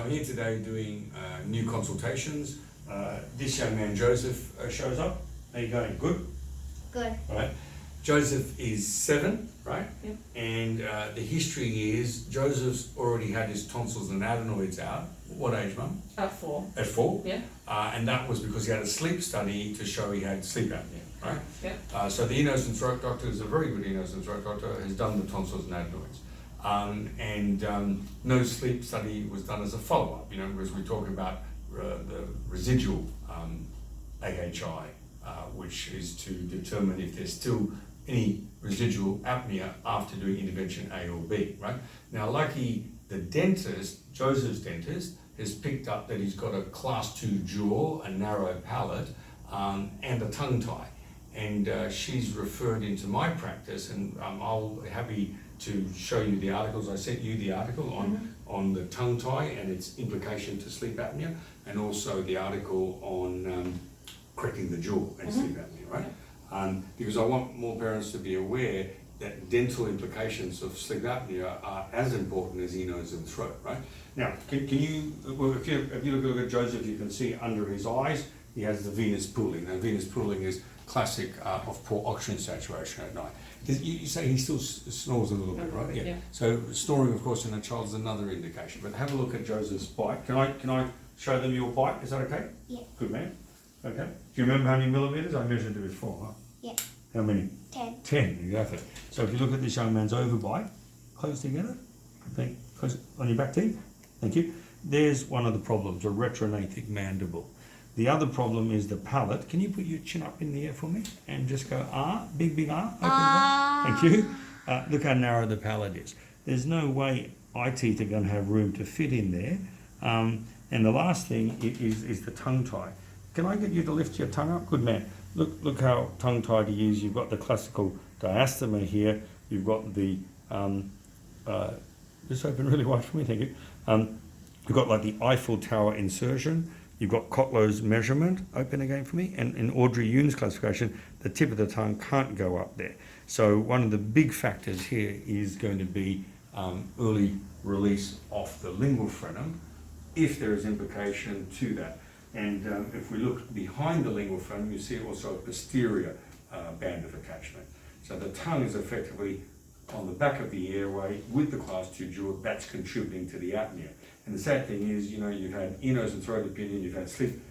I'm here today doing new consultations. This young man, Joseph, shows up. How you going? Good? Good. All right. Joseph is 7, right? Yep. And the history is Joseph's already had his tonsils and adenoids out. What age, Mum? At 4. At 4? Yeah. And that was because he had a sleep study to show he had sleep apnea, right? Yeah. So the ear, nose and throat doctor is a very good ear, nose and throat doctor, has done the tonsils and adenoids. No sleep study was done as a follow-up, because we're talking about the residual AHI, which is to determine if there's still any residual apnea after doing intervention A or B, right? Now, lucky the dentist, Joseph's dentist, has picked up that he's got a class 2 jaw, a narrow palate, and a tongue tie. And she's referred into my practice, and I'll be happy to show you the articles. I sent you the article on the tongue tie and its implication to sleep apnea, and also the article on correcting the jaw and sleep apnea, right? Because I want more parents to be aware that dental implications of sleep apnea are as important as ear, nose and throat, right? Now, can you, well, if you look at Joseph, you can see under his eyes, he has the venous pooling. Now, venous pooling is classic of poor oxygen saturation at night. You say he still snores a little bit, right? Yeah. So snoring, of course, in a child is another indication. But have a look at Joseph's bite. Can I show them your bite? Is that okay? Yeah. Good man. Okay. Do you remember how many millimeters? I measured it before, huh? Yeah. How many? 10. 10, exactly. So if you look at this young man's overbite, close together. Close on your back teeth. Thank you. There's one of the problems, a retrognathic mandible. The other problem is the palate. Can you put your chin up in the air for me and just go R, big R? Thank you. Look how narrow the palate is. There's no way eye teeth are going to have room to fit in there. And the last thing is the tongue tie. Can I get you to lift your tongue up? Good man. Look how tongue tied he is. You've got the classical diastema here. You've got the just open really wide for me. Thank you. You've got like the Eiffel Tower insertion. You've got Kotlow's measurement, open again for me, and in Audrey Yoon's classification, the tip of the tongue can't go up there. So one of the big factors here is going to be early release of the lingual frenum, if there is implication to that. And if we look behind the lingual frenum, you see also a posterior band of attachment. So the tongue is effectively on the back of the airway with the class 2 jaw, that's contributing to the apnea. And the sad thing is, you've had ear, nose and throat opinion, you've had sleep,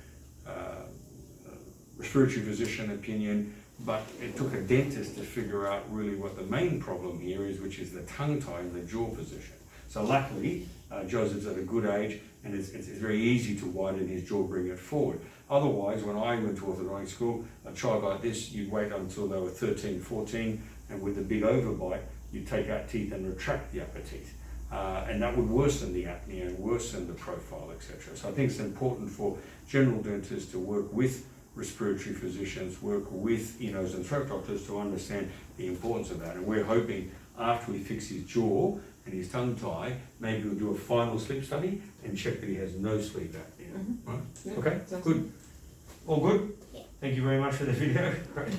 respiratory physician opinion, but it took a dentist to figure out really what the main problem here is, which is the tongue tie and the jaw position. So luckily, Joseph's at a good age, and it's very easy to widen his jaw, bring it forward. Otherwise, when I went to orthodontic school, a child like this, you'd wait until they were 13, 14, and with the big overbite, you'd take out teeth and retract the upper teeth. And that would worsen the apnea, worsen the profile, etc. So I think it's important for general dentists to work with respiratory physicians, work with ear, nose and throat doctors to understand the importance of that. And we're hoping after we fix his jaw and his tongue tie, maybe we'll do a final sleep study and check that he has no sleep apnea. Right? Yeah. Okay, good. All good? Yeah. Thank you very much for the video. Great.